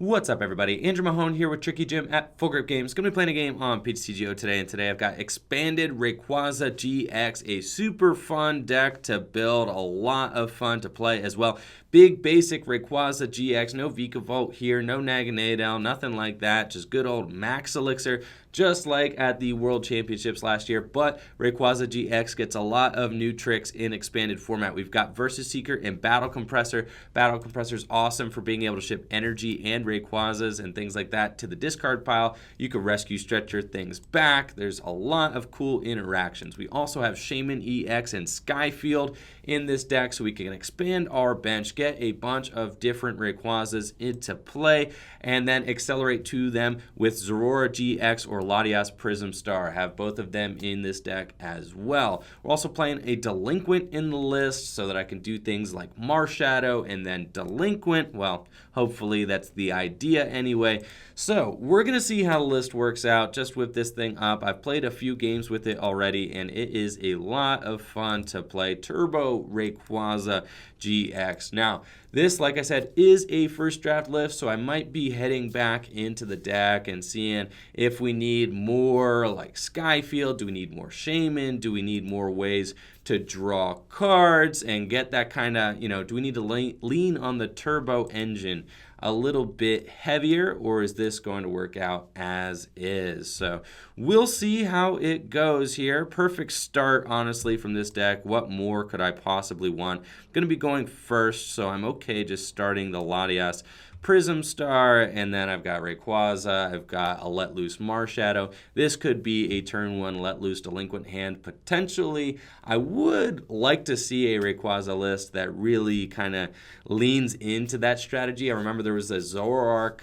What's up, everybody? Andrew Mahone here with Tricky Jim at Full Grip Games. Going to be playing a game on TCG today, and today I've got Expanded Rayquaza GX, a super fun deck to build, a lot of fun to play as well. Big basic Rayquaza GX, no Vikavolt here, no Naganadel, nothing like that, just good old Max Elixir, just like at the World Championships last year. But Rayquaza GX gets a lot of new tricks in expanded format. We've got Versus Seeker and Battle Compressor. Battle Compressor is awesome for being able to ship energy and Rayquazas and things like that to the discard pile. You can rescue Stretcher things back. There's a lot of cool interactions. We also have Shaman EX and Skyfield in this deck, so we can expand our bench, get a bunch of different Rayquazas into play, and then accelerate to them with Zeraora GX or Latias Prism Star. Have both of them in this deck as well. We're also playing a Delinquent in the list so that I can do things like Marshadow and then Delinquent. Well, hopefully that's the idea anyway. So we're going to see how the list works out just with this thing up. I've played a few games with it already, and it is a lot of fun to play. Turbo Rayquaza GX. Now, this, like I said, is a first draft list, so I might be heading back into the deck and seeing if we need more like Skyfield. Do we need more Shaman? Do we need more ways to draw cards and get that kind of, do we need to lean on the turbo engine a little bit heavier, or is this going to work out as is? So we'll see how it goes here. Perfect start, honestly, from this deck. What more could I possibly want? I'm going to be going first, so I'm okay just starting the Latias Prism Star, and then I've got Rayquaza, I've got a Let Loose Marshadow. This could be a turn 1 Let Loose Delinquent hand, potentially. I would like to see a Rayquaza list that really kind of leans into that strategy. I remember there was a Zoroark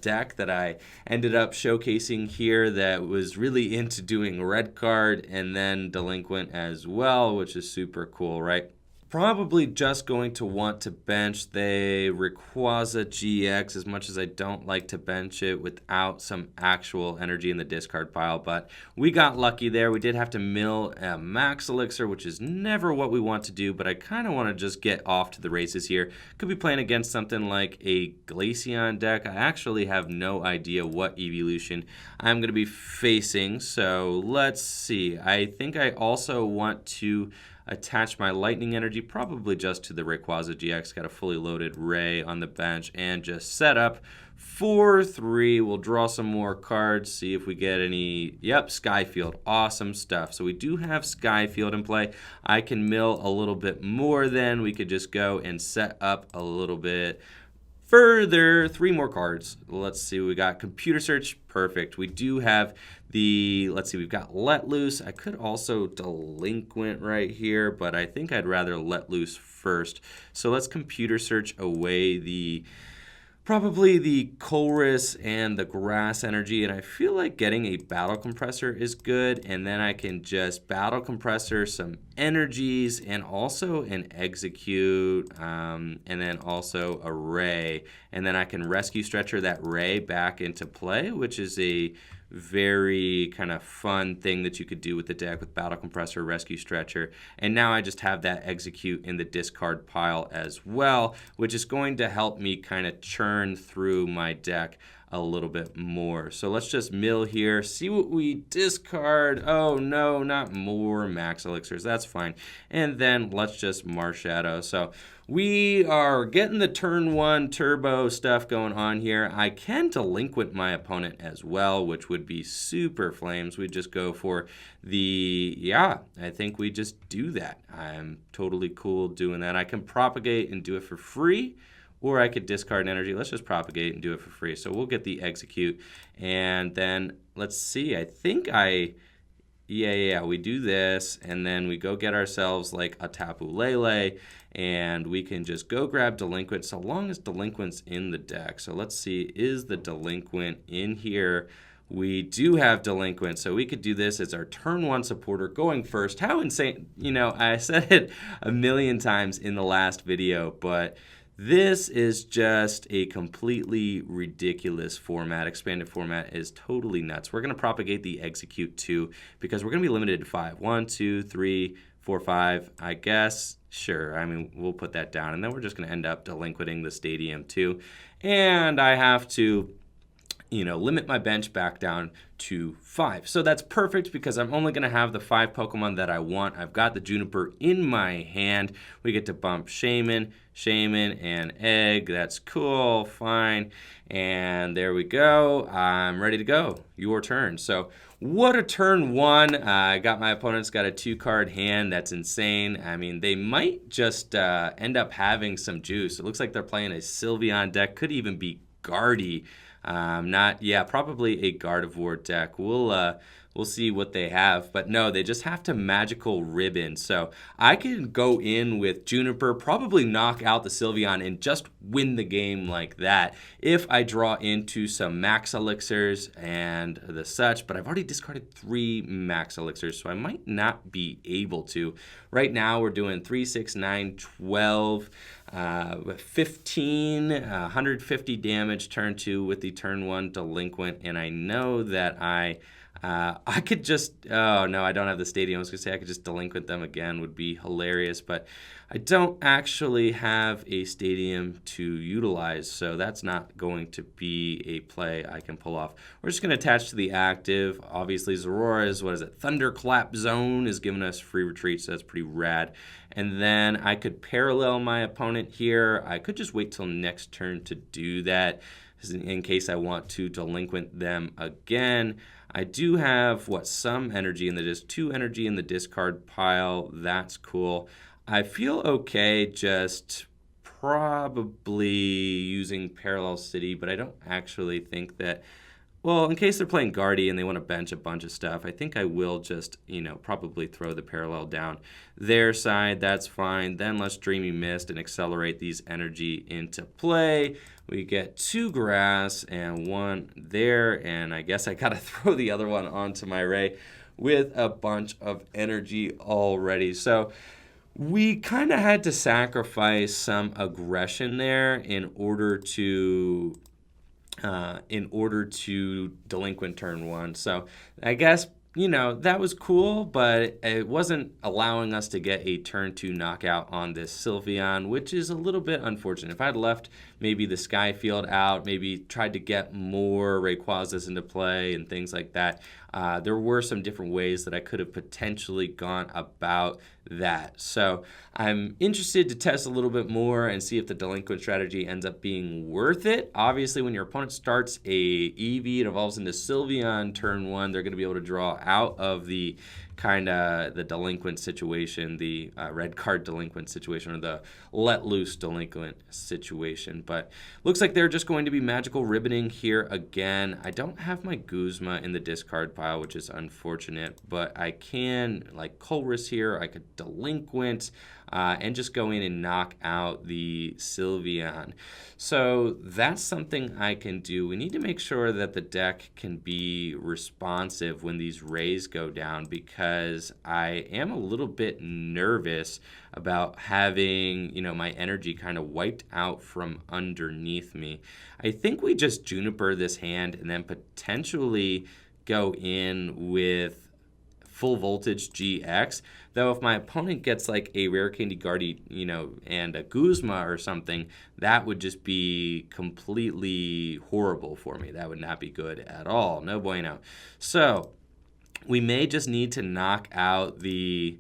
deck that I ended up showcasing here that was really into doing Red Card and then Delinquent as well, which is super cool, right? Probably just going to want to bench the Rayquaza GX as much as I don't like to bench it without some actual energy in the discard pile. But we got lucky there. We did have to mill a Max Elixir, which is never what we want to do, but I kind of want to just get off to the races here. Could be playing against something like a Glaceon deck. I actually have no idea what evolution I'm going to be facing. So let's see. I think I also want to attach my lightning energy probably just to the Rayquaza GX. Got a fully loaded Ray on the bench and just set up 4-3. We'll draw some more cards, see if we get any. Yep, Skyfield. Awesome stuff. So we do have Skyfield in play. I can mill a little bit more then. We could just go and set up a little bit further. 3 more cards. Let's see. We got Computer Search. Perfect. We do have let's see, we've got Let Loose. I could also Delinquent right here, but I think I'd rather Let Loose first. So let's Computer Search away probably the Colress and the Grass energy, and I feel like getting a Battle Compressor is good, and then I can just Battle Compressor some energies and also an Execute, and then also a Ray, and then I can Rescue Stretcher that Ray back into play, which is a very kind of fun thing that you could do with the deck with Battle Compressor, Rescue Stretcher. And now I just have that Execute in the discard pile as well, which is going to help me kind of churn through my deck a little bit more. So let's just mill here, see what we discard. Oh no, not more Max Elixirs, that's fine. And then let's just Marshadow. So we are getting the turn 1 turbo stuff going on here. I can Delinquent my opponent as well, which would be super flames. We just go for I think we just do that. I'm totally cool doing that. I can Propagate and do it for free, or I could discard energy. Let's just Propagate and do it for free. So we'll get the Execute. And then let's see. I think we do this. And then we go get ourselves like a Tapu Lele. And we can just go grab Delinquent so long as Delinquent's in the deck. So let's see. Is the Delinquent in here? We do have Delinquent, so we could do this as our turn 1 supporter going first. How insane. I said it a million times in the last video, but this is just a completely ridiculous format. Expanded format is totally nuts. We're going to Propagate the Execute too because we're going to be limited to 5. 1, 2, 3, 4, 5. I guess, sure. I mean, we'll put that down. And then we're just going to end up Delinquenting the Stadium too. and I have to limit my bench back down to 5. So that's perfect because I'm only going to have the 5 Pokemon that I want. I've got the Juniper in my hand. We get to bump Shaman, and Egg. That's cool, fine. And there we go. I'm ready to go. Your turn. So what a turn 1. I got my opponent's got a 2-card hand. That's insane. I mean, they might just end up having some juice. It looks like they're playing a Sylveon deck. Could even be Guardy. Probably a Gardevoir deck. We'll see what they have, but no, they just have to Magical Ribbon. So I can go in with Juniper, probably knock out the Sylveon and just win the game like that if I draw into some Max Elixirs and the such, but I've already discarded 3 Max Elixirs, so I might not be able to. Right now we're doing 3, 6, 9, 12, 15, 150 damage turn 2 with the turn 1 Delinquent, and I know that I could just, oh no, I don't have the stadium. I was going to say I could just Delinquent them again, would be hilarious, but I don't actually have a stadium to utilize, so that's not going to be a play I can pull off. We're just going to attach to the active. Obviously, Zeraora's, Thunderclap Zone is giving us free retreat, so that's pretty rad. And then I could parallel my opponent here. I could just wait till next turn to do that in case I want to Delinquent them again. I do have, some energy in the 2 energy in the discard pile. That's cool. I feel okay just probably using Parallel City, but I don't actually think that, well, in case they're playing Guardy and they want to bench a bunch of stuff, I think I will just, probably throw the Parallel down their side. That's fine. Then let's Dreamy Mist and accelerate these energy into play. We get 2 grass and 1 there, and I guess I gotta throw the other one onto my Ray with a bunch of energy already. So we kind of had to sacrifice some aggression there in order to Delinquent turn 1. So I guess, that was cool, but it wasn't allowing us to get a turn 2 knockout on this Sylveon, which is a little bit unfortunate. If I'd left maybe the Skyfield out, maybe tried to get more Rayquazas into play and things like that, there were some different ways that I could have potentially gone about that. So I'm interested to test a little bit more and see if the Delinquent strategy ends up being worth it. Obviously, when your opponent starts a Eevee, it evolves into Sylveon turn 1, they're going to be able to draw out of the the Delinquent situation, the red card Delinquent situation, or the let loose Delinquent situation. But looks like they're just going to be Magical Ribboning here again. I don't have my Guzma in the discard pile, which is unfortunate, but I can, like Colress here, I could Delinquent and just go in and knock out the Sylveon. So that's something I can do. We need to make sure that the deck can be responsive when these rays go down, because I am a little bit nervous about having, my energy kind of wiped out from underneath me. I think we just Juniper this hand and then potentially go in with Full Voltage GX. Though if my opponent gets like a Rare Candy Guardy, and a Guzma or something, that would just be completely horrible for me. That would not be good at all. No bueno. So we may just need to knock out the...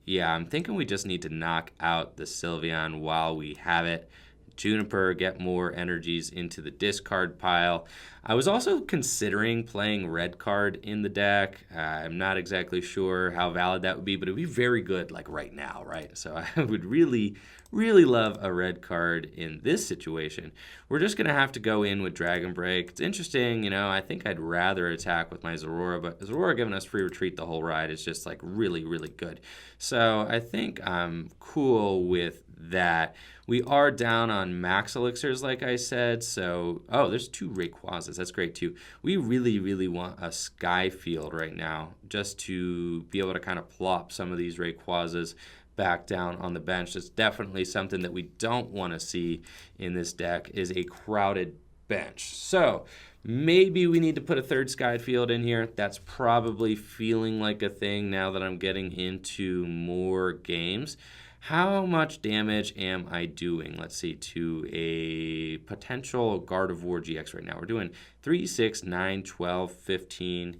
Yeah, I'm thinking we just need to knock out the Sylveon while we have it. Juniper, get more energies into the discard pile. I was also considering playing red card in the deck. I'm not exactly sure how valid that would be, but it would be very good like right now, right? So I would really, really love a red card in this situation. We're just going to have to go in with Dragon Break. It's interesting, I think I'd rather attack with my Zeraora, but Zeraora giving us free retreat the whole ride is just like really, really good. So I think I'm cool with that. We are down on max elixirs, like I said, so... Oh, there's 2 Rayquazas. That's great, too. We really, really want a Skyfield right now, just to be able to kind of plop some of these Rayquazas back down on the bench. That's definitely something that we don't want to see in this deck, is a crowded bench. So maybe we need to put a 3rd Skyfield in here. That's probably feeling like a thing now that I'm getting into more games. How much damage am I doing? Let's see, to a potential Gardevoir GX right now. We're doing 3, 6, 9, 12, 15,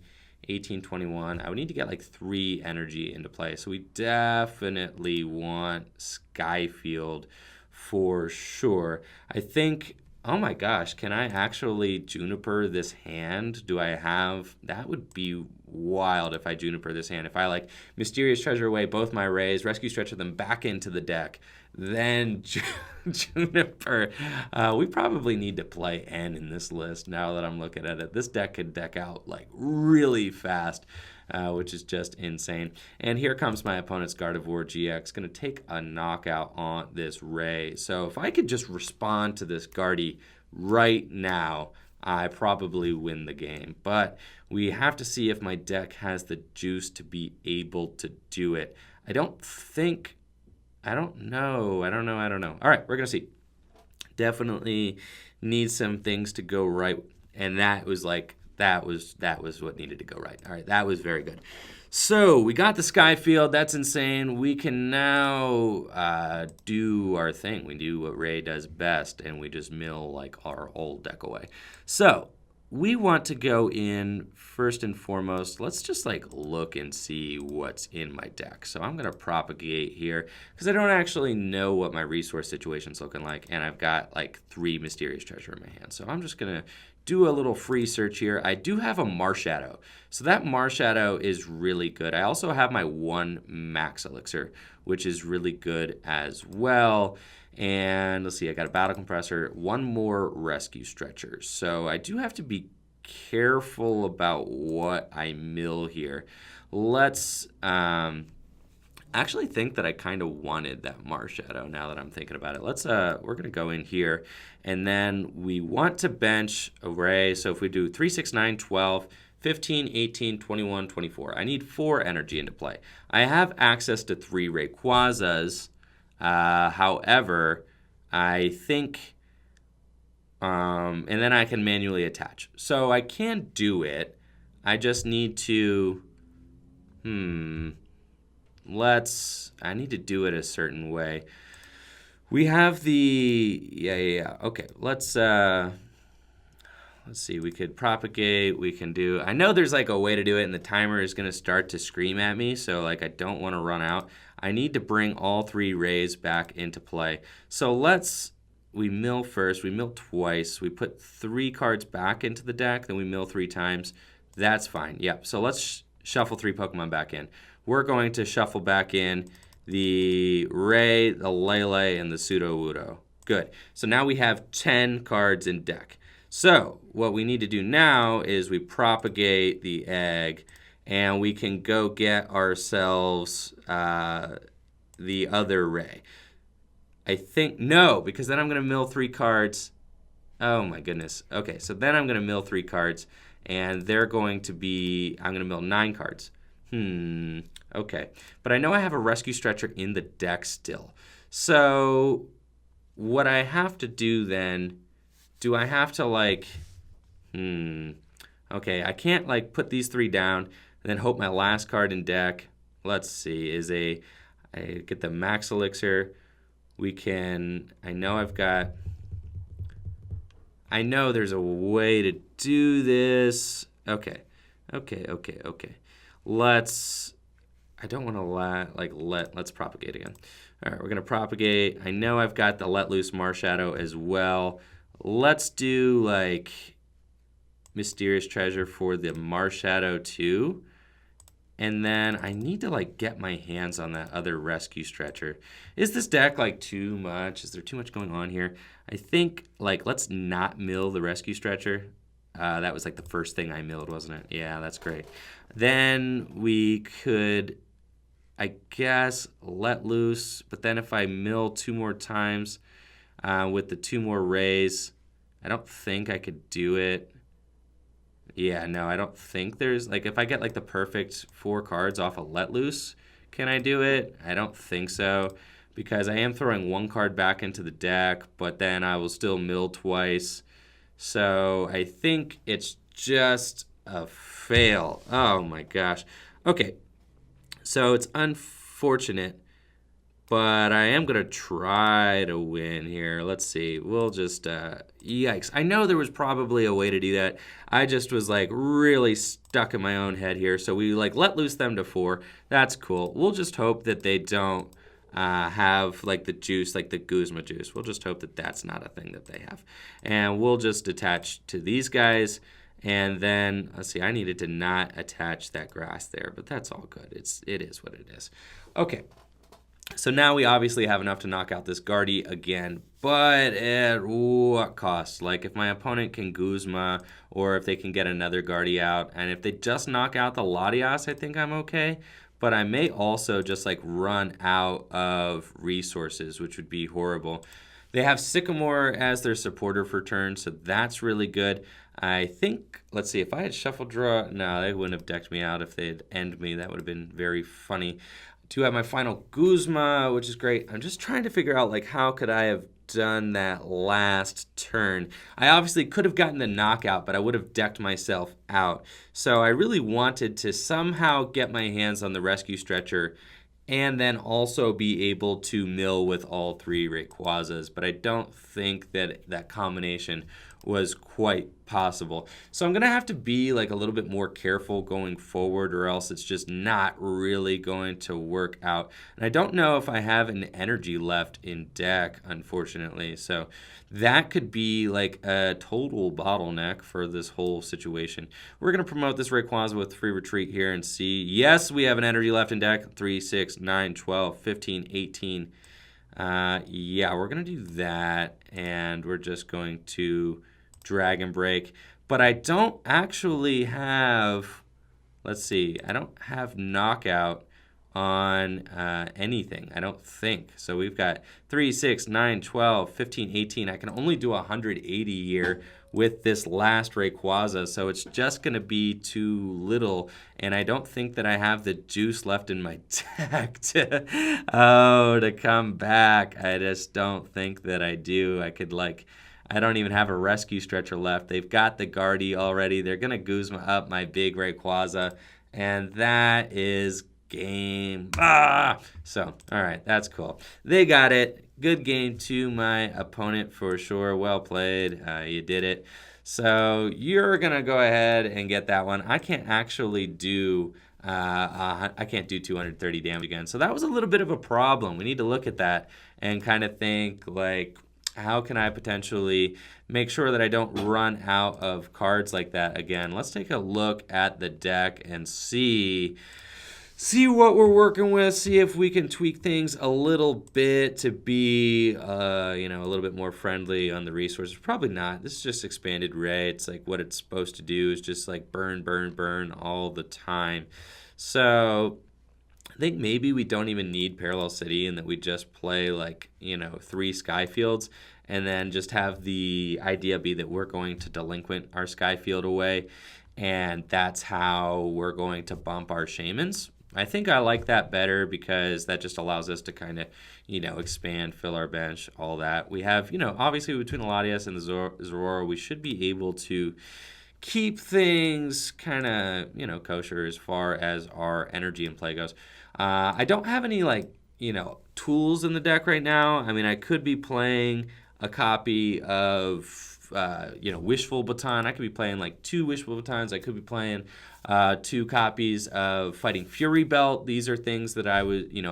18, 21. I would need to get like 3 energy into play. So we definitely want Skyfield for sure. I think, oh my gosh, can I actually Juniper this hand? Do I have, that would be wild if I Juniper this hand. If I like Mysterious Treasure away both my Rays, Rescue Stretcher them back into the deck, then Juniper. We probably need to play N in this list now that I'm looking at it. This deck could deck out like really fast. Which is just insane. And here comes my opponent's Gardevoir GX. Going to take a knockout on this Ray. So if I could just respond to this Guardy right now, I probably win the game. But we have to see if my deck has the juice to be able to do it. I don't know. All right, we're going to see. Definitely need some things to go right. And that was what needed to go right. All right, that was very good. So we got the Skyfield. That's insane. We can now do our thing. We do what Ray does best, and we just mill like our old deck away. So we want to go in first and foremost. Let's just like look and see what's in my deck. So I'm going to propagate here because I don't actually know what my resource situation's looking like, and I've got like 3 Mysterious Treasure in my hand. So I'm just going to do a little free search here. I do have a Marshadow. So that Marshadow is really good. I also have my 1 Max Elixir, which is really good as well. And let's see, I got a Battle Compressor, 1 more Rescue Stretcher. So I do have to be careful about what I mill here. Let's actually think that I kind of wanted that Marshadow now that I'm thinking about it. We're going to go in here, and then we want to bench a Ray. So if we do 3, 6, 9, 12, 15, 18, 21, 24. I need 4 energy into play. I have access to 3 Rayquazas. However, I think, and then I can manually attach. So I can do it. I just need to, I need to do it a certain way. We have the, okay, let's see, we could propagate, we can do, I know there's like a way to do it and the timer is going to start to scream at me, so like I don't want to run out. I need to bring all 3 Rays back into play. So we mill first, we mill twice, we put 3 cards back into the deck, then we mill 3 times. That's fine, yep. So let's shuffle 3 Pokemon back in. We're going to shuffle back in the Ray, the Lele, and the Sudowoodo. Good. So now we have 10 cards in deck. So what we need to do now is we propagate the egg, and we can go get ourselves the other Ray. I think, no, because then I'm going to mill 3 cards. Oh my goodness. Okay, so then I'm going to mill 3 cards, and they're going to be, I'm going to mill 9 cards. Okay. But I know I have a Rescue Stretcher in the deck still. So what I have to do then, do I have to like, okay, I can't like put these 3 down and then hope my last card in deck, let's see, I get the Max Elixir. We can, I know there's a way to do this. Okay. Let's propagate again. All right, we're going to propagate. I know I've got the Let Loose Marshadow as well. Let's do like Mysterious Treasure for the Marshadow too. And then I need to like get my hands on that other Rescue Stretcher. Is this deck like too much? Is there too much going on here? I think like let's not mill the Rescue Stretcher. That was like the first thing I milled, wasn't it? Yeah, that's great. Then we could, I guess, let loose. But then if I mill 2 more times with the 2 more Rays, I don't think I could do it. Yeah, no, I don't think there's, like, if I get, like, the perfect 4 cards off a Let Loose, can I do it? I don't think so, because I am throwing 1 card back into the deck, but then I will still mill twice. So I think it's just a fail. Oh, my gosh. Okay, so it's unfortunate, but I am going to try to win here. Let's see. We'll just, yikes. I know there was probably a way to do that. I just was like really stuck in my own head here. So we like let loose them to 4. That's cool. We'll just hope that they don't have like the juice, like the Guzma juice. We'll just hope that that's not a thing that they have. And we'll just attach to these guys. And then, let's see, I needed to not attach that grass there, but that's all good. It is what it is. Okay. So now we obviously have enough to knock out this Guardy again, but at what cost? Like if my opponent can Guzma, or if they can get another Guardy out, and if they just knock out the Latias, I think I'm okay. But I may also just like run out of resources, which would be horrible. They have Sycamore as their supporter for turn, so that's really good. I think, let's see, if I had Shuffle Draw, no, they wouldn't have decked me out if they'd end me. That would have been very funny. To have my final Guzma, which is great. I'm just trying to figure out, like, how could I have done that last turn? I obviously could have gotten the knockout, but I would have decked myself out. So I really wanted to somehow get my hands on the Rescue Stretcher and then also be able to mill with all 3 Rayquazas, but I don't think that that combination was quite possible. So I'm going to have to be like a little bit more careful going forward, or else it's just not really going to work out. And I don't know if I have an energy left in deck, unfortunately. So that could be like a total bottleneck for this whole situation. We're going to promote this Rayquaza with free retreat here and see. Yes, we have an energy left in deck. 3, 6, 9, 12, 15, 18. Yeah, we're going to do that. And we're just going to Dragon Break. But I don't actually have, let's see, I don't have knockout on anything, I don't think. So we've got 3, 6, 9, 12, 15, 18. I can only do 180 here with this last Rayquaza, so it's just going to be too little, and I don't think that I have the juice left in my deck to come back. I just don't think that I do. I don't even have a Rescue Stretcher left. They've got the Guardy already. They're going to Guzma up my big Rayquaza, and that is game. So, all right, that's cool. They got it. Good game to my opponent for sure. Well played. You did it. So you're going to go ahead and get that one. I can't actually do... I can't do 230 damage again. So that was a little bit of a problem. We need to look at that and kind of think, like, how can I potentially make sure that I don't run out of cards like that again? Let's take a look at the deck and see what we're working with, see if we can tweak things a little bit to be, a little bit more friendly on the resources. Probably not. This is just expanded Ray. It's like what it's supposed to do is just like burn, burn, burn all the time. So I think maybe we don't even need Parallel City and that we just play like, 3 Skyfields and then just have the idea be that we're going to delinquent our Skyfield away, and that's how we're going to bump our Shamans. I think I like that better because that just allows us to kind of, expand, fill our bench, all that. We have, obviously between the Latias and the Zeraora, we should be able to keep things kind of, kosher as far as our energy and play goes. I don't have any, tools in the deck right now. I mean, I could be playing a copy of, Wishful Baton. I could be playing, 2 Wishful Batons. I could be playing 2 copies of Fighting Fury Belt. These are things that I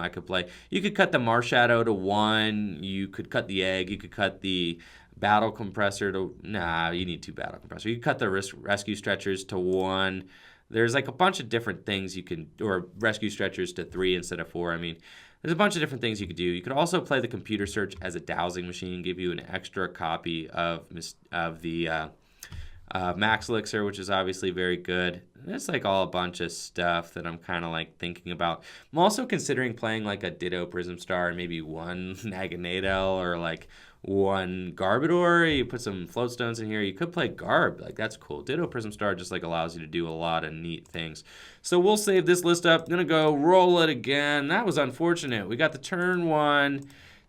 could play. You could cut the Marshadow to 1. You could cut the Egg. You could cut the Battle Compressor to... Nah, you need 2 Battle Compressor. You could cut the Rescue Stretchers to 1. There's a bunch of different things you can... Or Rescue Stretchers to 3 instead of 4. I mean, there's a bunch of different things you could do. You could also play the Computer Search as a dowsing machine, give you an extra copy of the Max Elixir, which is obviously very good. It's all a bunch of stuff that I'm kind of thinking about. I'm also considering playing a Ditto Prism Star and maybe 1 Naganadel or 1 Garbodor. You put some float stones in here. You could play Garb. That's cool. Ditto Prism Star just allows you to do a lot of neat things. So we'll save this list up. I'm going to go roll it again. That was unfortunate. We got the turn 1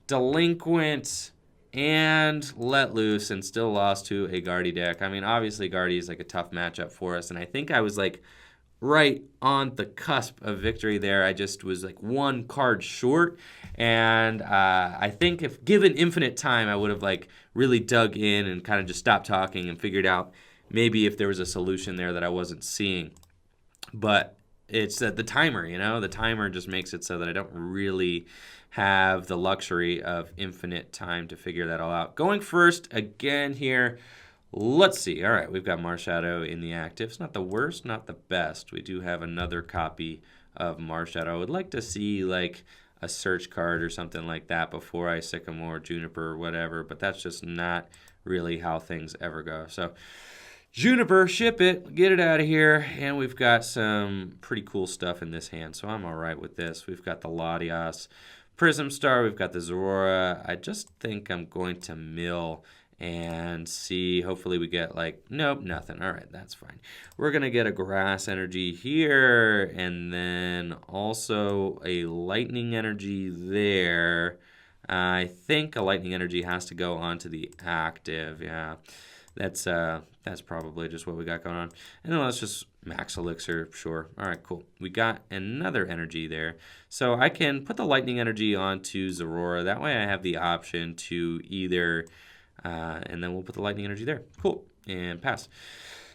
Delinquent and Let Loose and still lost to a Guardy deck. I mean, obviously Guardy is a tough matchup for us, and I think I was right on the cusp of victory there. I just was like one card short, and I think if given infinite time, I would have like really dug in and kind of just stopped talking and figured out maybe if there was a solution there that I wasn't seeing. But it's the timer, the timer just makes it so that I don't really have the luxury of infinite time to figure that all out. Going first again here. Let's see. All right, we've got Marshadow in the active. It's not the worst, not the best. We do have another copy of Marshadow. I would like to see like a search card or something like that before I Sycamore, Juniper, or whatever, but that's just not really how things ever go. So Juniper, ship it, get it out of here, and we've got some pretty cool stuff in this hand, so I'm all right with this. We've got the Latias Prism Star, we've got the Zeraora. I just think I'm going to mill and see. Hopefully we get like, nope, nothing. All right, that's fine. We're going to get a Grass Energy here, and then also a Lightning Energy there. I think a Lightning Energy has to go onto the active, yeah. That's probably just what we got going on. And then let's just max elixir, sure. All right, cool. We got another energy there. So I can put the lightning energy onto Zeraora. That way I have the option to either, and then we'll put the lightning energy there. Cool, and pass.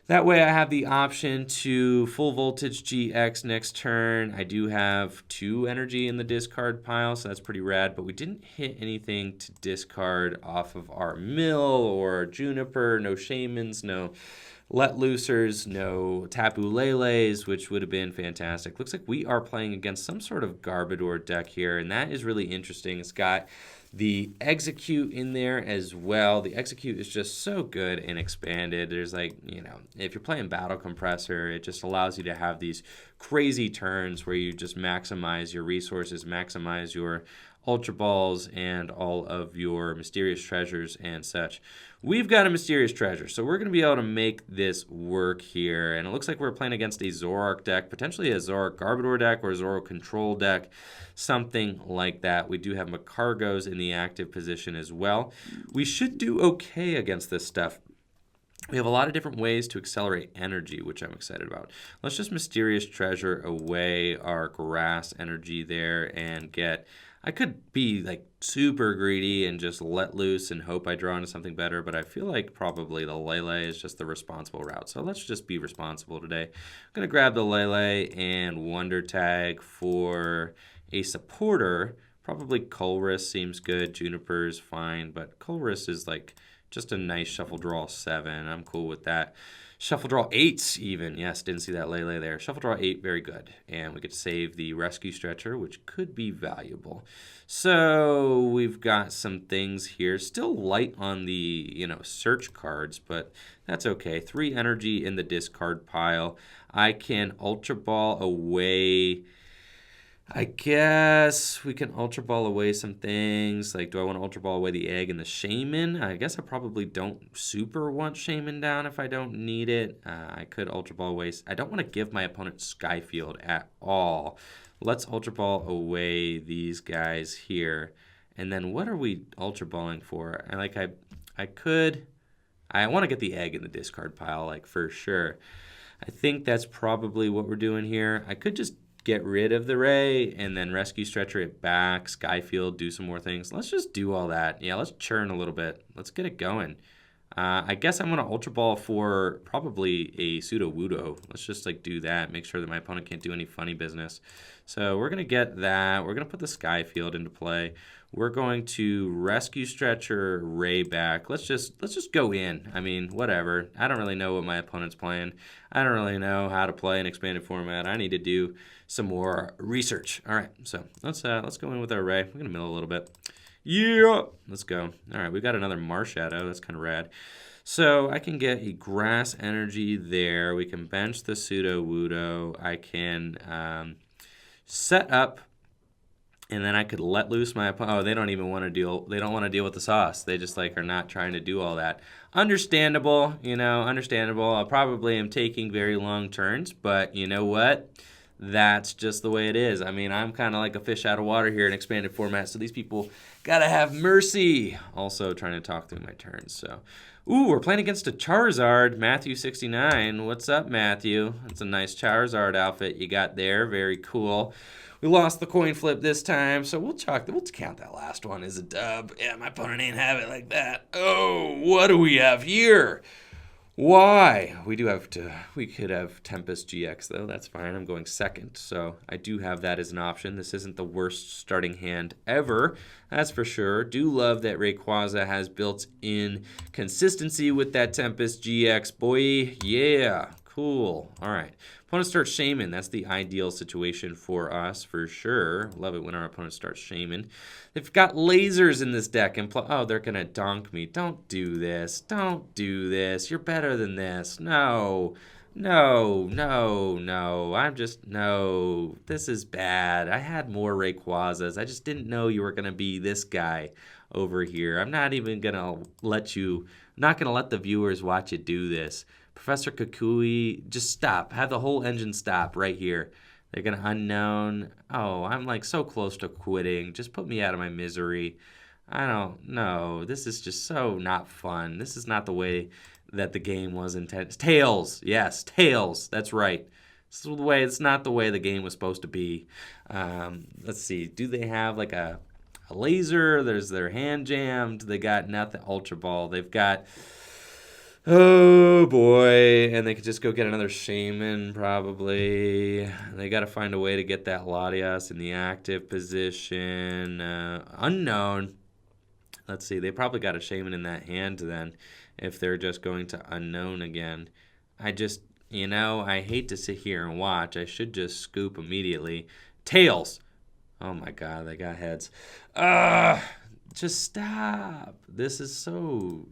That way I have the option to full voltage GX next turn. I do have 2 energy in the discard pile, so that's pretty rad, but we didn't hit anything to discard off of our mill or Juniper, no Shamans, no Let Loosers, no Tapu Leles, which would have been fantastic. Looks like we are playing against some sort of Garbodor deck here, and that is really interesting. It's got the Execute in there as well. The Execute is just so good and expanded. There's like, if you're playing Battle Compressor, it just allows you to have these crazy turns where you just maximize your resources, maximize your Ultra Balls, and all of your Mysterious Treasures and such. We've got a Mysterious Treasure, so we're going to be able to make this work here. And it looks like we're playing against a Zoroark deck, potentially a Zoroark Garbodor deck or a Zoroark Control deck, something like that. We do have Macargos in the active position as well. We should do okay against this stuff. We have a lot of different ways to accelerate energy, which I'm excited about. Let's just Mysterious Treasure away our Grass Energy there and get... I could be like super greedy and just let loose and hope I draw into something better, but I feel like probably the Lele is just the responsible route. So let's just be responsible today. I'm going to grab the Lele and Wonder Tag for a supporter. Probably Colress seems good. Juniper's fine, but Colress is like just a nice shuffle draw 7. I'm cool with that. Shuffle draw 8 even. Yes, didn't see that Lele there. Shuffle draw 8, very good. And we could save the Rescue Stretcher, which could be valuable. So we've got some things here. Still light on the, search cards, but that's okay. 3 energy in the discard pile. I can Ultra Ball away... I guess we can Ultra Ball away some things. Like, do I want to Ultra Ball away the Egg and the Shaman? I guess I probably don't super want Shaman down if I don't need it. I could Ultra Ball away. I don't want to give my opponent Skyfield at all. Let's Ultra Ball away these guys here. And then what are we Ultra Balling for? I want to get the Egg in the discard pile, like, for sure. I think that's probably what we're doing here. I could just get rid of the Ray and then Rescue Stretcher it back, Skyfield, do some more things. Let's just do all that. Yeah, let's churn a little bit. Let's get it going. I guess I'm going to Ultra Ball for probably a Pseudo-Wudo. Let's just do that. Make sure that my opponent can't do any funny business. So we're going to get that. We're going to put the Skyfield into play. We're going to Rescue Stretcher Ray back. Let's just go in. I mean, whatever. I don't really know what my opponent's playing. I don't really know how to play an expanded format. I need to do some more research. All right, so let's go in with our Ray. We're going to mill a little bit. Yeah, let's go. All right, we got another Marshadow. That's kind of rad. So I can get a Grass Energy there. We can bench the Pseudo-Wudo. I can set up, and then I could let loose my opponent. Oh, they don't even want to deal. They don't want to deal with the sauce. They just are not trying to do all that. Understandable, understandable. I probably am taking very long turns, but you know what? That's just the way it is. I mean, I'm kind of like a fish out of water here in expanded format, so these people gotta have mercy. Also trying to talk through my turns, so Ooh, we're playing against a Charizard, Matthew69. What's up, Matthew? That's a nice Charizard outfit you got there. Very cool. We lost the coin flip this time, so we'll count that last one as a dub. Yeah, my opponent ain't have it like that. Oh, what do we have here? Why? We could have Tempest GX, though. That's fine. I'm going second, so I do have that as an option. This isn't the worst starting hand ever, that's for sure. Do love that Rayquaza has built-in consistency with that Tempest GX, boy. Yeah, cool. All right. Opponent starts Shaman. That's the ideal situation for us, for sure. Love it when our opponent starts Shaman. They've got lasers in this deck. And oh, they're going to donk me. Don't do this. Don't do this. You're better than this. No. No. No. This is bad. I had more Rayquazas. I just didn't know you were going to be this guy over here. I'm not even going to let the viewers watch you do this. Professor Kukui, just stop. Have the whole engine stop right here. They're going to unknown. Oh, I'm like so close to quitting. Just put me out of my misery. I don't know. This is just so not fun. This is not the way that the game was intended. Tails. Yes, Tails. That's right. It's not the way the game was supposed to be. Let's see. Do they have like a laser? There's their hand jammed. They got nothing. Ultra Ball. They've got... Oh boy, and they could just go get another Shaman probably. They got to find a way to get that Latias in the active position. Unknown. Let's see, they probably got a Shaman in that hand then if they're just going to unknown again. I hate to sit here and watch. I should just scoop immediately. Tails. Oh my god, they got heads. Just stop. This is so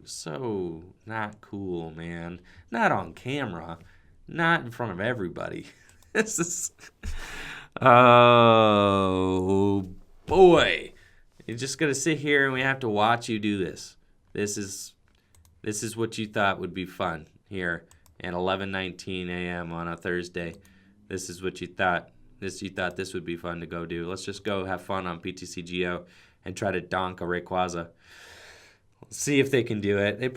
not cool, man. Not on camera. Not in front of everybody. This is... Oh, boy. You're just going to sit here and we have to watch you do this. This is what you thought would be fun here at 11:19 a.m. on a Thursday. This is what you thought. You thought this would be fun to go do. Let's just go have fun on PTCGO and try to donk a Rayquaza. Let's see if they can do it. Do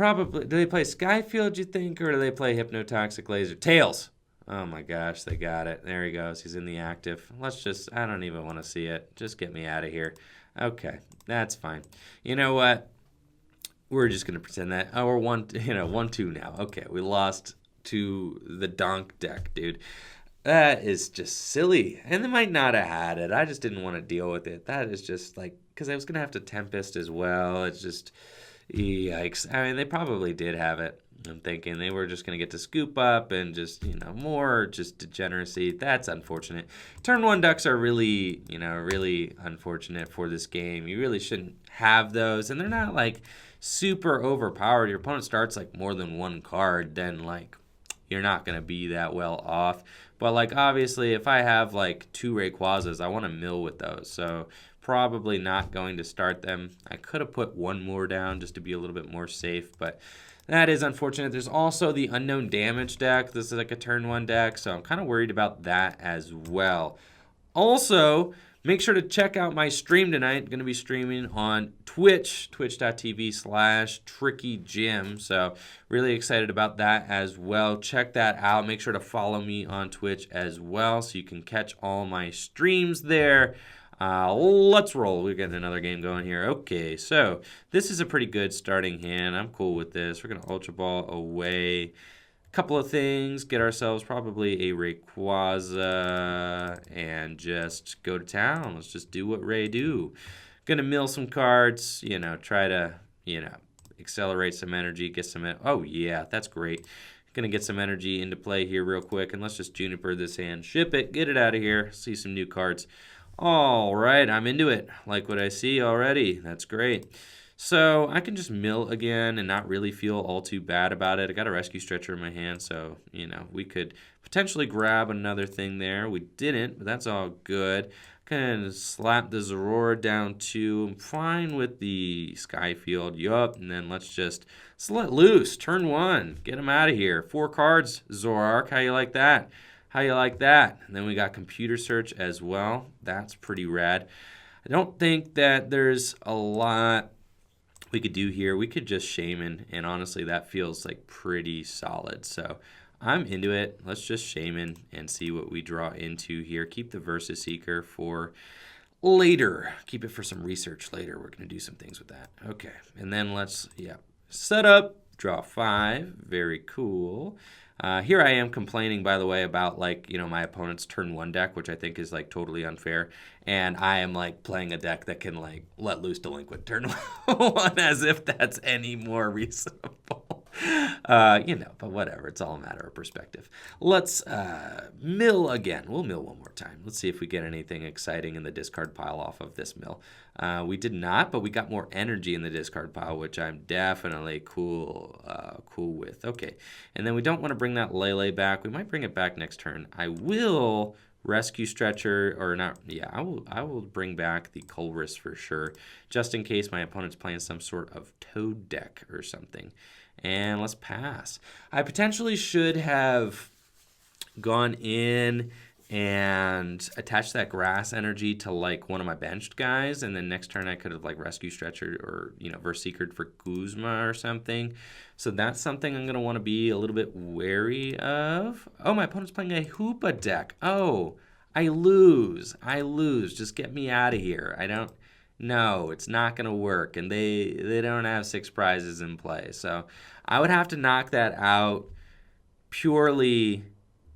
they play Skyfield, you think, or do they play Hypnotoxic Laser? Tails! Oh my gosh, they got it. There he goes. He's in the active. I don't even want to see it. Just get me out of here. Okay, that's fine. You know what? We're just going to pretend that. Oh, we're 1-2 now. Okay, we lost to the donk deck, dude. That is just silly. And they might not have had it. I just didn't want to deal with it. That is just like, because I was going to have to Tempest as well. It's just, yikes. I mean, they probably did have it. I'm thinking they were just going to get to scoop up and just, more just degeneracy. That's unfortunate. Turn 1 ducks are really, really unfortunate for this game. You really shouldn't have those. And they're not like super overpowered. Your opponent starts like more than one card, then like you're not going to be that well off. But like obviously if I have like 2 Rayquazas, I want to mill with those. So probably not going to start them. I could have put 1 more down just to be a little bit more safe, but that is unfortunate. There's also the unknown damage deck. This is like a turn 1 deck, so I'm kind of worried about that as well. Also, make sure to check out my stream tonight. I'm going to be streaming on Twitch, twitch.tv/TrickyJim. So really excited about that as well. Check that out. Make sure to follow me on Twitch as well so you can catch all my streams there. Let's roll. We're getting another game going here. Okay, so this is a pretty good starting hand. I'm cool with this. We're going to Ultra Ball away. Couple of things. Get ourselves probably a Rayquaza and just go to town. Let's just do what Ray do. Going to mill some cards, try to, accelerate some energy, get some... Oh, yeah, that's great. Going to get some energy into play here real quick, and let's just Juniper this hand. Ship it. Get it out of here. See some new cards. All right, I'm into it. Like what I see already. That's great. So I can just mill again and not really feel all too bad about it. I got a Rescue Stretcher in my hand, so, we could potentially grab another thing there. We didn't, but that's all good. Kind of slap the Zeraora down too. I'm fine with the Skyfield. Yup, and then let's let loose. Turn 1. Get him out of here. 4 cards, Zoroark. How you like that? How you like that? And then we got Computer Search as well. That's pretty rad. I don't think that there's a lot we could do here, we could just Shaman, and honestly, that feels like pretty solid. So I'm into it. Let's just Shaman and see what we draw into here. Keep the Versus Seeker for later. Keep it for some research later. We're going to do some things with that. Okay, and then let's, set up, draw 5. Very cool. Here I am complaining, by the way, about like, my opponent's turn 1 deck, which I think is like totally unfair. And I am like playing a deck that can like let loose Delinquent turn 1 as if that's any more reasonable. But whatever. It's all a matter of perspective. Let's mill again. We'll mill one more time. Let's see if we get anything exciting in the discard pile off of this mill. We did not, but we got more energy in the discard pile, which I'm definitely cool with. Okay, and then we don't want to bring that Lele back. We might bring it back next turn. I will rescue Stretcher, or not. Yeah, I will bring back the Colress for sure, just in case my opponent's playing some sort of Toad deck or something. And let's pass. I potentially should have gone in and attached that grass energy to like one of my benched guys, and then next turn I could have like rescue Stretcher or Verse Seekered for Guzma or something. So that's something I'm gonna want to be a little bit wary of. Oh, my opponent's playing a Hoopa deck. Oh, I lose. Just get me out of here. No, it's not going to work, and they don't have 6 prizes in play. So I would have to knock that out purely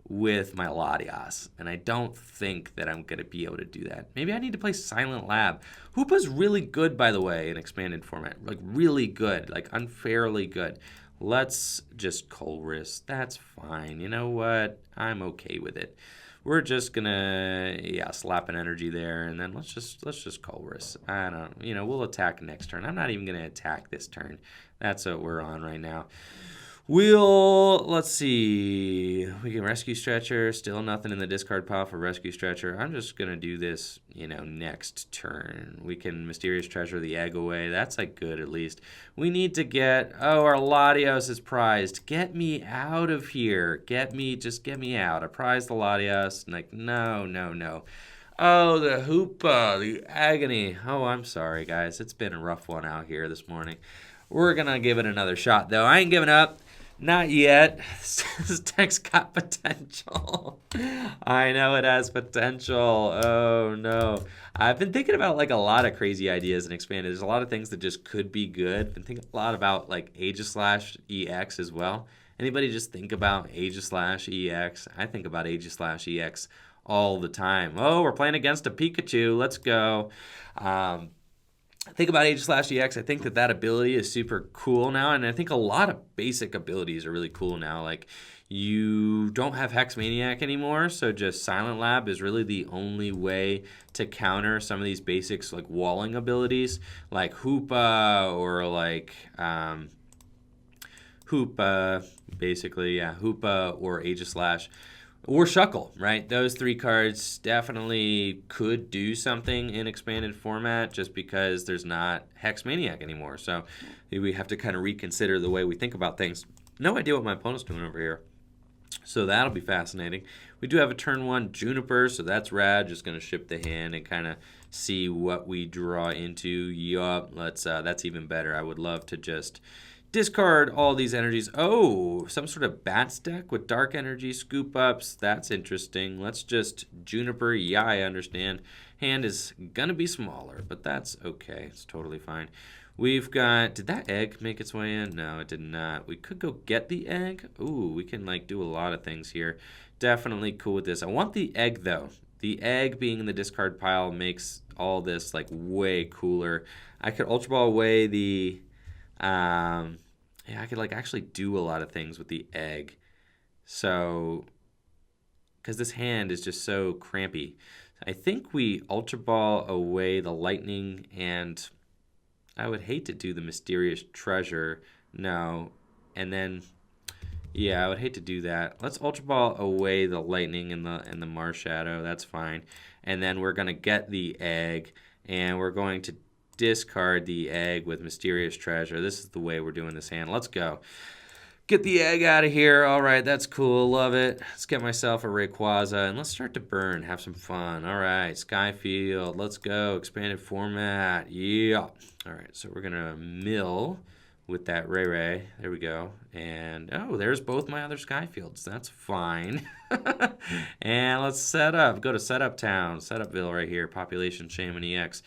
with my Latias, and I don't think that I'm going to be able to do that. Maybe I need to play Silent Lab. Hoopa's really good, by the way, in expanded format. Like, really good. Like, unfairly good. Let's just Colress. That's fine. You know what? I'm okay with it. We're just gonna slap an energy there, and then let's just Colress. I don't, we'll attack next turn. I'm not even gonna attack this turn. That's what we're on right now. Let's see. We can rescue Stretcher. Still nothing in the discard pile for rescue Stretcher. I'm just gonna do this, next turn. We can Mysterious Treasure the egg away. That's like good at least. We need to get. Oh, our Latios is prized. Get me out of here. Just get me out. I prized the Latios. Like no. Oh, the Hoopa, the agony. Oh, I'm sorry, guys. It's been a rough one out here this morning. We're gonna give it another shot, though. I ain't giving up. Not yet. This deck's got potential. I know it has potential. Oh, no. I've been thinking about, like, a lot of crazy ideas in Expanded. There's a lot of things that just could be good. I've been thinking a lot about, like, Aegislash EX as well. Anybody just think about Aegislash EX? I think about Aegislash EX all the time. Oh, we're playing against a Pikachu. Let's go. Think about Aegislash EX. I think that ability is super cool now, and I think a lot of basic abilities are really cool now. Like, you don't have Hex Maniac anymore, so just Silent Lab is really the only way to counter some of these basics, like walling abilities, like Hoopa or like Hoopa, basically, Hoopa or Aegislash. Or Shuckle, right? Those 3 cards definitely could do something in expanded format just because there's not Hex Maniac anymore. So we have to kind of reconsider the way we think about things. No idea what my opponent's doing over here. So that'll be fascinating. We do have a turn 1 Juniper, so that's rad. Just going to ship the hand and kind of see what we draw into. Yup, that's even better. I would love to just discard all these energies. Oh, some sort of Bats deck with dark energy scoop ups. That's interesting. Let's just Juniper. Yeah, I understand. Hand is going to be smaller, but that's okay. It's totally fine. We've got, did that egg make its way in? No, it did not. We could go get the egg. Ooh, we can like do a lot of things here. Definitely cool with this. I want the egg though. The egg being in the discard pile makes all this like way cooler. I could Ultra Ball away the, I could like actually do a lot of things with the egg. So, because this hand is just so crampy. I think we Ultra Ball away the lightning, and I would hate to do the Mysterious Treasure. No. And then, I would hate to do that. Let's Ultra Ball away the lightning and the Marshadow. That's fine. And then we're going to get the egg, and we're going to discard the egg with Mysterious Treasure. This is the way we're doing this hand. Let's go. Get the egg out of here. All right, that's cool. Love it. Let's get myself a Rayquaza and let's start to burn. Have some fun. All right, Skyfield. Let's go. Expanded format. Yeah. All right, so we're going to mill with that Ray. There we go. And, oh, there's both my other Skyfields. That's fine. And let's set up. Go to Setup Town. Setupville right here. Population Shaman EX.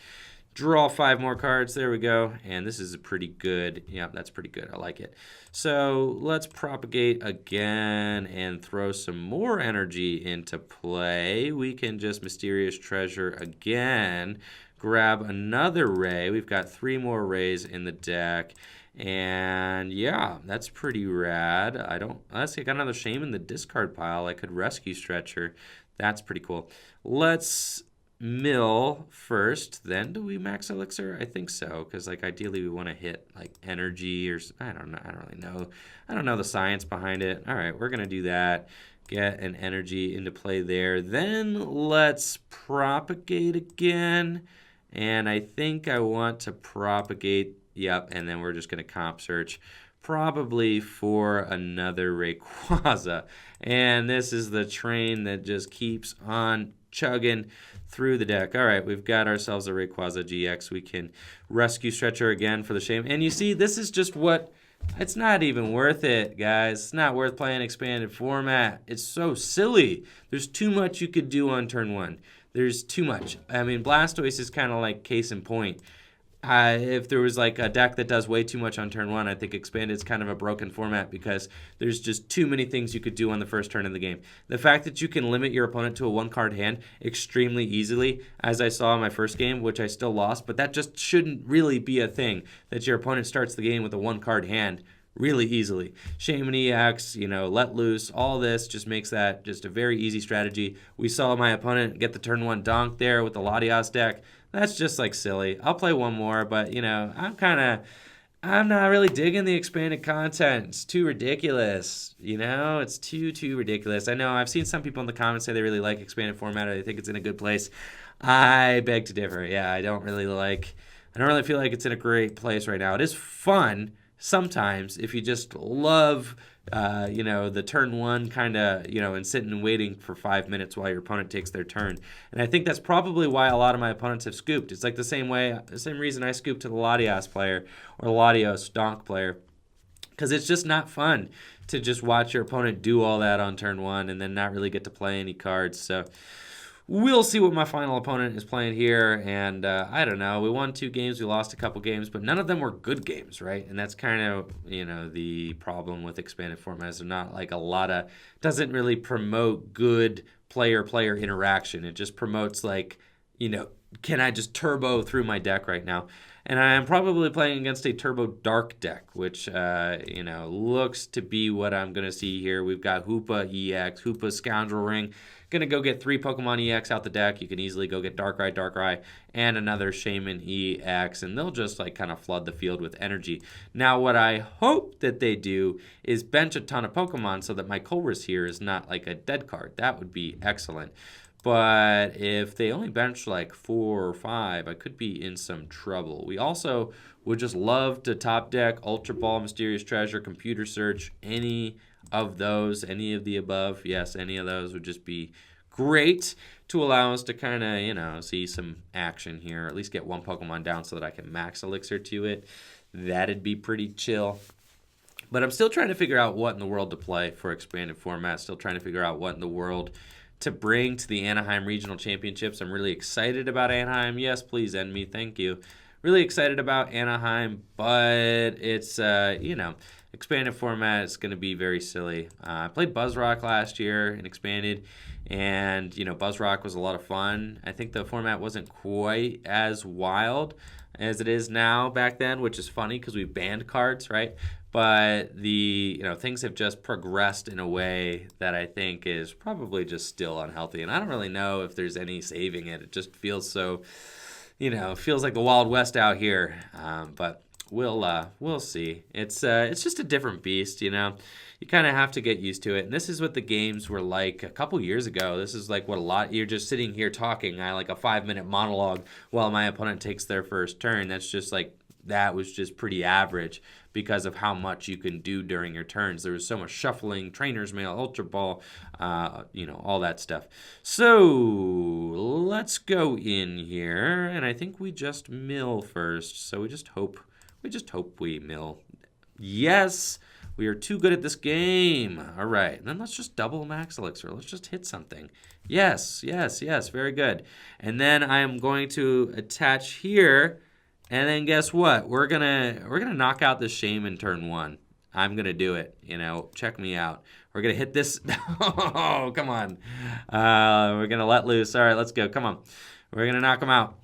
Draw 5 more cards. There we go. And this is a pretty good. Yeah, that's pretty good. I like it. So let's propagate again and throw some more energy into play. We can just Mysterious Treasure again. Grab another Ray. We've got 3 more Rays in the deck. And yeah, that's pretty rad. I got another Shame in the discard pile. I could Rescue Stretcher. That's pretty cool. Let's mill first, then do we max elixir? I think so, because like ideally we want to hit like energy or I don't know. I don't really know. I don't know the science behind it. All right, we're gonna do that. Get an energy into play there. Then let's propagate again, and I think I want to propagate. Yep, and then we're just gonna comp search. Probably for another Rayquaza. And this is the train that just keeps on chugging through the deck. All right, we've got ourselves a Rayquaza GX. We can Rescue Stretcher again for the Shame. And you see, this is just what... It's not even worth it, guys. It's not worth playing expanded format. It's so silly. There's too much you could do on turn 1. There's too much. I mean, Blastoise is kind of like case in point. If there was like a deck that does way too much on turn 1, I think Expanded is kind of a broken format because there's just too many things you could do on the first turn of the game. The fact that you can limit your opponent to a 1-card hand extremely easily, as I saw in my first game, which I still lost, but that just shouldn't really be a thing, that your opponent starts the game with a 1-card hand really easily. Shaman EX, let loose, all this just makes that just a very easy strategy. We saw my opponent get the turn 1 donk there with the Latias deck. That's just like silly. I'll play one more, but I'm not really digging the expanded content. It's too ridiculous. It's too ridiculous. I know I've seen some people in the comments say they really like expanded format or they think it's in a good place. I beg to differ. Yeah, I don't really feel like it's in a great place right now. It is fun sometimes if you just love the turn 1 kind of, and sitting and waiting for 5 minutes while your opponent takes their turn. And I think that's probably why a lot of my opponents have scooped. It's like the same reason I scooped to the Latias player or the Latios donk player. Because it's just not fun to just watch your opponent do all that on turn 1 and then not really get to play any cards. So we'll see what my final opponent is playing here, and I don't know. We won 2 games, we lost a couple games, but none of them were good games, right? And that's kind of, the problem with expanded formats. They're not like doesn't really promote good player-player interaction. It just promotes like, can I just turbo through my deck right now? And I am probably playing against a Turbo Dark deck, which, looks to be what I'm going to see here. We've got Hoopa EX, Hoopa Scoundrel Ring. Going to go get 3 Pokemon EX out the deck. You can easily go get Darkrai, and another Shaman EX, and they'll just like kind of flood the field with energy. Now, what I hope that they do is bench a ton of Pokemon so that my Colress here is not like a dead card. That would be excellent. But if they only bench like 4 or 5, I could be in some trouble. We also would just love to top deck Ultra Ball, Mysterious Treasure, Computer Search, any of the above. Yes, any of those would just be great to allow us to kind of, see some action here. At least get 1 Pokemon down so that I can max Elixir to it. That'd be pretty chill. But I'm still trying to figure out what in the world to play for expanded format. Still trying to figure out what in the world to bring to the Anaheim Regional Championships. I'm really excited about Anaheim. Yes, please end me. Thank you. Really excited about Anaheim, but it's, expanded format is going to be very silly. I played Buzzrock last year in expanded, and, Buzzrock was a lot of fun. I think the format wasn't quite as wild as it is now back then, which is funny because we banned cards, right? But the things have just progressed in a way that I think is probably just still unhealthy. And I don't really know if there's any saving it. It just feels so, feels like the Wild West out here. But we'll see. It's just a different beast, You kind of have to get used to it. And this is what the games were like a couple years ago. This is like what you're just sitting here talking. I like a 5-minute monologue while my opponent takes their first turn. That's just like that was just pretty average because of how much you can do during your turns. There was so much shuffling, Trainer's Mail, Ultra Ball, you know, all that stuff. So let's go in here, and I think we just mill first. So we just hope we mill. Yes, we are too good at this game. All right, and then let's just double Max Elixir. Let's just hit something. Yes, yes, yes, very good. And then I am going to attach here, and then guess what? We're gonna knock out this Shaman turn 1. I'm gonna do it. You know, check me out. We're gonna hit this. Oh, come on. We're gonna let loose. All right, let's go. Come on. We're gonna knock him out.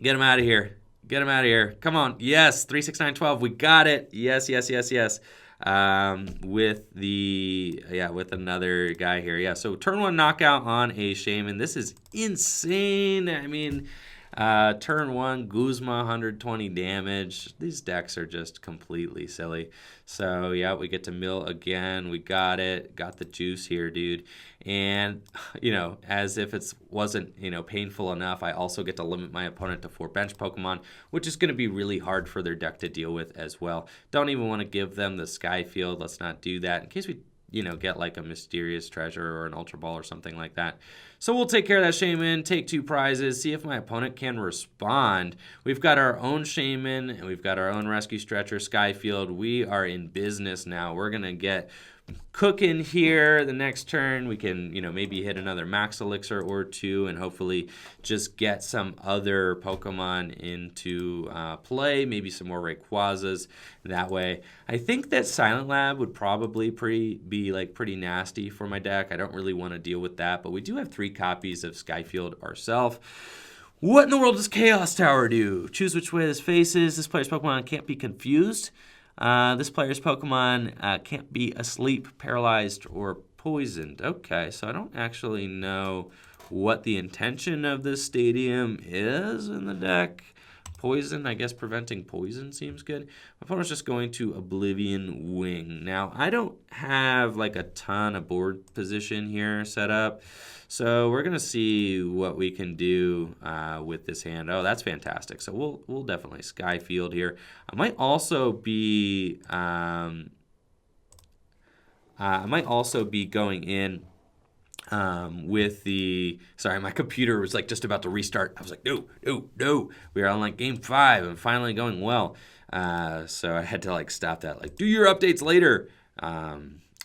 Get him out of here. Get him out of here. Come on. Yes, 3, 6, 9, 12. We got it. Yes, yes, yes, yes. With another guy here. Yeah, so turn 1 knockout on a Shaman. This is insane. I mean, turn 1, Guzma, 120 damage. These decks are just completely silly. So, yeah, we get to mill again. We got it. Got the juice here, dude. And, you know, as if it wasn't, you know, painful enough, I also get to limit my opponent to 4 bench Pokemon, which is going to be really hard for their deck to deal with as well. Don't even want to give them the Sky Field. Let's not do that in case we, you know, get like a Mysterious Treasure or an Ultra Ball or something like that. So we'll take care of that Shaman, take 2 prizes, see if my opponent can respond. We've got our own Shaman, and we've got our own Rescue Stretcher, Skyfield. We are in business now. We're going to get cooking here the next turn. We can, you know, maybe hit another Max Elixir or 2 and hopefully just get some other Pokemon into play, maybe some more Rayquazas that way. I think that Silent Lab would probably be like pretty nasty for my deck. I don't really want to deal with that, but we do have 3 copies of Skyfield ourselves. What in the world does Chaos Tower do? Choose which way this faces. This player's Pokemon can't be confused. This player's Pokemon can't be asleep, paralyzed, or poisoned. Okay, so I don't actually know what the intention of this stadium is in the deck. Poison, I guess preventing poison seems good. My opponent's just going to Oblivion Wing. Now, I don't have like a ton of board position here set up. So we're going to see what we can do with this hand. Oh, that's fantastic. So we'll definitely Skyfield here. I might also be going in with the, sorry, my computer was like just about to restart. I was like, no. We are on like game 5 and finally going well. So I had to like stop that, like do your updates later.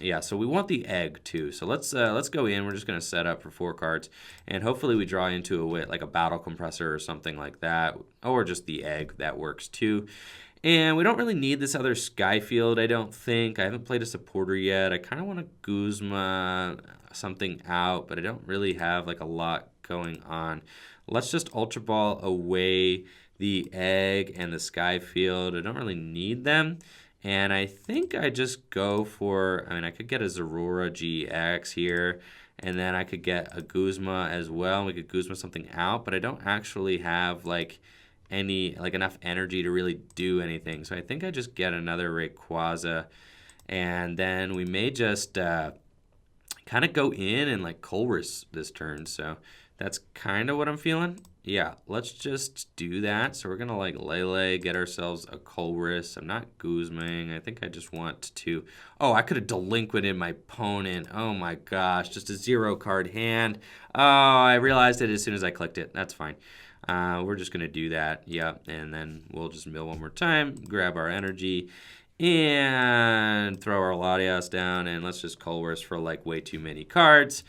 Yeah, so we want the egg too. So let's go in. We're just gonna set up for 4 cards, and hopefully we draw into like a battle compressor or something like that, or just the egg. That works too. And we don't really need this other Skyfield, I don't think. I haven't played a supporter yet. I kind of want to Guzma something out, but I don't really have like a lot going on. Let's just Ultra Ball away the egg and the Skyfield. I don't really need them. And I think I just go for, I mean, I could get a Zeraora GX here, and then I could get a Guzma as well. We could Guzma something out, but I don't actually have like enough energy to really do anything. So I think I just get another Rayquaza, and then we may just kind of go in and like Colress this turn. So that's kind of what I'm feeling. Yeah, let's just do that. So we're going to like Lele, get ourselves a Colress. I'm not Guzmang. I think I just want to... Oh, I could have delinquented my opponent. Oh my gosh, just a 0 card hand. Oh, I realized it as soon as I clicked it. That's fine. We're just going to do that. Yeah, and then we'll just mill one more time, grab our energy, and throw our Latias down, and let's just Colress for like way too many cards.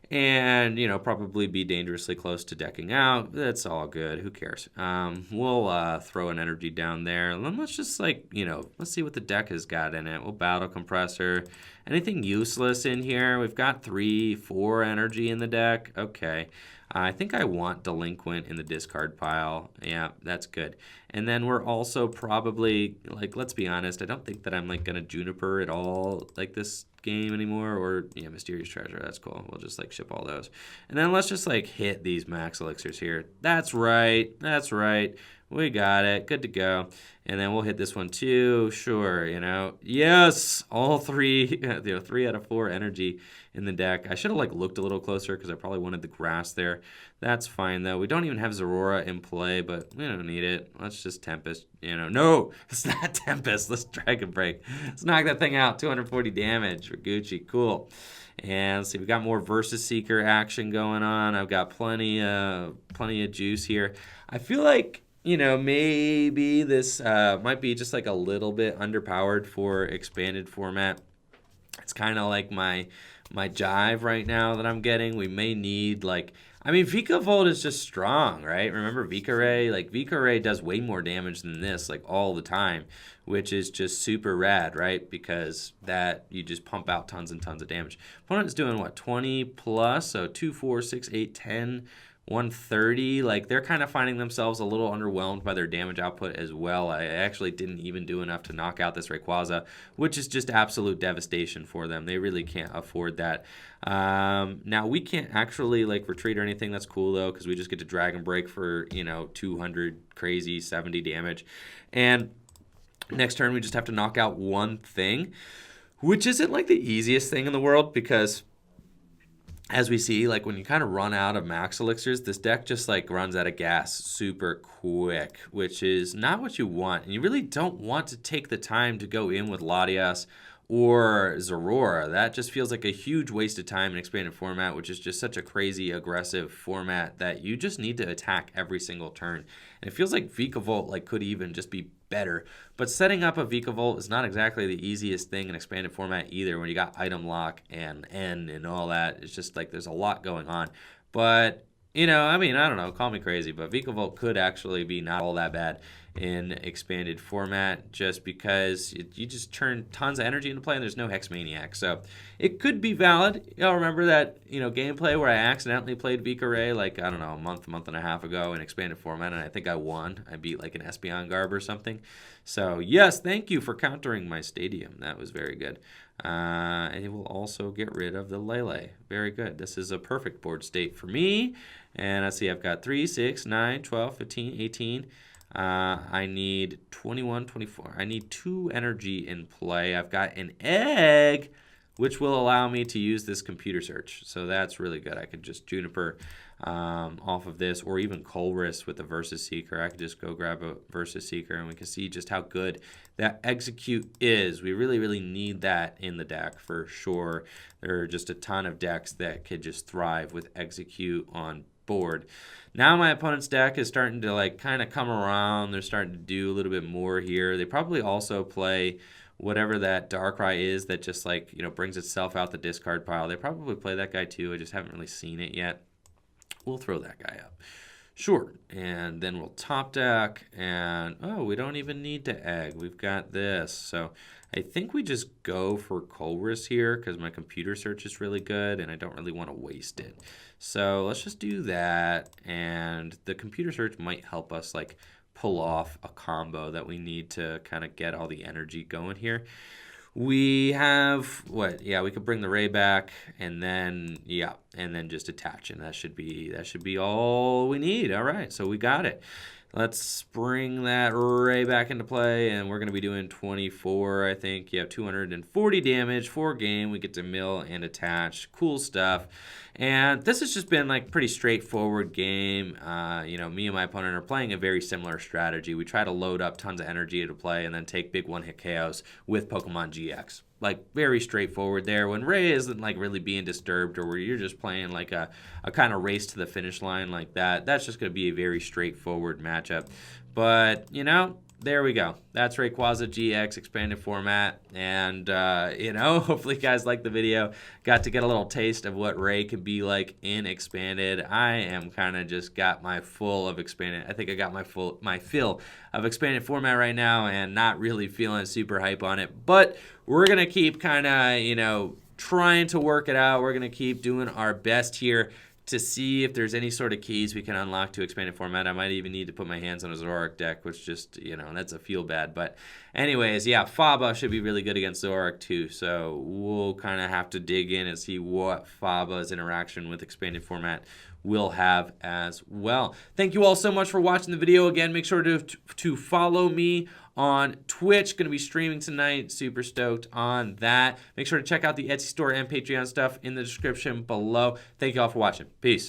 And, you know, probably be dangerously close to decking out. That's all good. Who cares? We'll throw an energy down there. And then let's just, like, you know, let's see what the deck has got in it. We'll Battle Compressor. Anything useless in here? We've got 3, 4 energy in the deck. Okay. I think I want Delinquent in the discard pile. Yeah, that's good. And then we're also probably, like, let's be honest, I don't think that I'm, like, going to Juniper at all, like, this game anymore. Or, yeah, Mysterious Treasure. That's cool. We'll just, like, ship all those. And then let's just, like, hit these Max Elixirs here. That's right. That's right. We got it. Good to go. And then we'll hit this one, too. Sure, you know. Yes! All 3, you know, 3 out of 4 energy in the deck. I should have, like, looked a little closer because I probably wanted the grass there. That's fine, though. We don't even have Zeraora in play, but we don't need it. Let's just Tempest. No, it's not Tempest. Let's Dragon Break. Let's knock that thing out. 240 damage for Gucci. Cool. And let's see, we got more Versus Seeker action going on. I've got plenty of juice here. I feel like, maybe this might be just like a little bit underpowered for expanded format. It's kind of like my jive right now that I'm getting. We may need Vikavolt is just strong, right? Remember Vicaray? Vicaray does way more damage than this, all the time, which is just super rad, right? Because that you just pump out tons and tons of damage. Opponent's doing what, 20 plus? So 2, 4, 6, 8, 10, 130. They're kind of finding themselves a little underwhelmed by their damage output as well. I actually didn't even do enough to knock out this Rayquaza, which is just absolute devastation for them. They really can't afford that. Now we can't actually retreat or anything. That's cool though, because we just get to Dragon Break for 200 crazy 70 damage, and next turn we just have to knock out one thing, which isn't the easiest thing in the world, because as we see, when you kind of run out of max elixirs, this deck just runs out of gas super quick, which is not what you want. And you really don't want to take the time to go in with Latias or Zeraora. That just feels like a huge waste of time in expanded format, which is just such a crazy aggressive format that you just need to attack every single turn. And it feels like Vikavolt could even just be better. But setting up a Vikavolt is not exactly the easiest thing in expanded format either, when you got item lock and N and all that. It's just there's a lot going on. But I don't know, call me crazy, but Vikavolt could actually be not all that bad in expanded format, just because you just turn tons of energy into play and there's no Hex Maniac. So it could be valid. Y'all remember that, gameplay where I accidentally played Vicaray, I don't know, a month and a half ago in expanded format, and I think I won. I beat an Espeon Garb or something. So yes, thank you for countering my stadium. That was very good. And it will also get rid of the Lele. Very good. This is a perfect board state for me. And let's see, I've got 3, 6, 9, 12, 15, 18. I need 21, 24. I need 2 energy in play. I've got an egg, which will allow me to use this computer search. So that's really good. I could just Juniper off of this, or even Colress with the Versus Seeker. I could just go grab a Versus Seeker, and we can see just how good that Execute is. We really, really need that in the deck for sure. There are just a ton of decks that could just thrive with Execute on board. Now my opponent's deck is starting to kind of come around. They're starting to do a little bit more here. They probably also play whatever that Darkrai is that just brings itself out the discard pile. They probably play that guy too. I just haven't really seen it yet. We'll throw that guy up. Sure. And then we'll top deck, and we don't even need to egg. We've got this. So I think we just go for Colress here, because my computer search is really good and I don't really want to waste it. So let's just do that, and the computer search might help us pull off a combo that we need to kind of get all the energy going here. We have what? Yeah, we could bring the Ray back, and then just attach, and that should be all we need. All right, so we got it. Let's bring that Ray back into play, and we're going to be doing 24, I think. Yeah, 240 damage, 4 game. We get to mill and attach. Cool stuff. And this has just been pretty straightforward game. Me and my opponent are playing a very similar strategy. We try to load up tons of energy to play and then take big one-hit KOs with Pokemon GX. Very straightforward there. When Ray isn't really being disturbed, or where you're just playing a kind of race to the finish line like that, that's just going to be a very straightforward matchup. But there we go. That's Rayquaza GX expanded format, and hopefully you guys liked the video. Got to get a little taste of what Ray could be like in expanded. I am kind of just got my full of expanded. I think I got my fill of expanded format right now, and not really feeling super hype on it. But we're gonna keep kind of trying to work it out. We're gonna keep doing our best here to see if there's any sort of keys we can unlock to expanded format. I might even need to put my hands on a Zoroark deck, which just, that's a feel bad. But anyways, yeah, Faba should be really good against Zoroark too. So we'll kind of have to dig in and see what Faba's interaction with expanded format will have as well. Thank you all so much for watching the video. Again, make sure to follow me on Twitch. Going to be streaming tonight. Super stoked on that. Make sure to check out the Etsy store and Patreon stuff in the description below. Thank you all for watching. Peace.